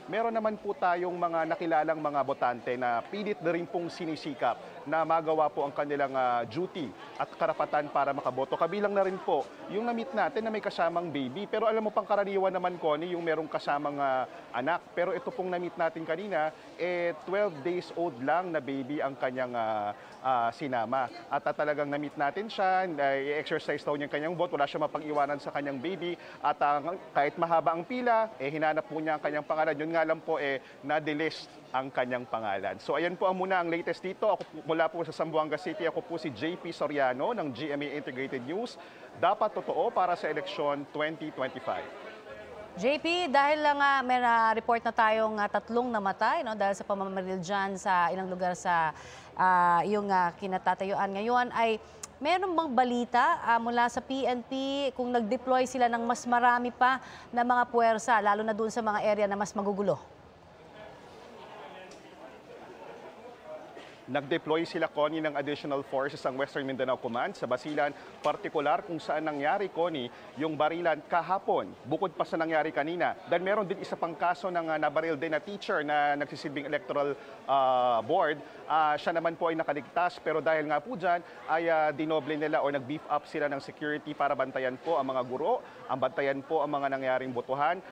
meron naman po tayong mga nakilalang mga botante na pilit na rin pong sinisikap na magawa po ang kanilang duty at karapatan para makaboto. Kabilang na rin po yung na-meet natin na may kasamang baby. Pero alam mo pang karaniwan naman, Connie, yung merong kasamang anak. Pero ito pong na-meet natin kanina, 12 days old lang na baby ang kanyang sinama. At talagang na-meet natin siya, i-exercise daw niya kanyang vote, wala siya mapag-iwanan sa kanyang baby. At kahit mahaba ang pila, hinanap po niya ang kanyang pangalan. Yun nga lang po, na-delist ang kanyang pangalan. So ayan po muna ang latest dito. Ako mula po sa Zamboanga City, ako po si JP Soriano ng GMA Integrated News. Dapat totoo para sa eleksyon 2025. JP, dahil lang may report na tayong tatlong namatay no, dahil sa pamamaril dyan sa ilang lugar sa yung kinatatayuan ngayon, ay meron bang balita mula sa PNP kung nag-deploy sila ng mas marami pa na mga puwersa, lalo na doon sa mga area na mas magugulo? Nag-deploy sila, Connie, ng additional forces ang Western Mindanao Command sa Basilan, partikular kung saan nangyari, Connie, yung barilan kahapon, bukod pa sa nangyari kanina. Dan meron din isa pang kaso ng nabaril din na teacher na nagsisilbing electoral board. Siya naman po ay nakaligtas, pero dahil nga po dyan, ay dinoble nila o nag-beef up sila ng security para bantayan po ang mga guro, ang bantayan po ang mga nangyaring botohan,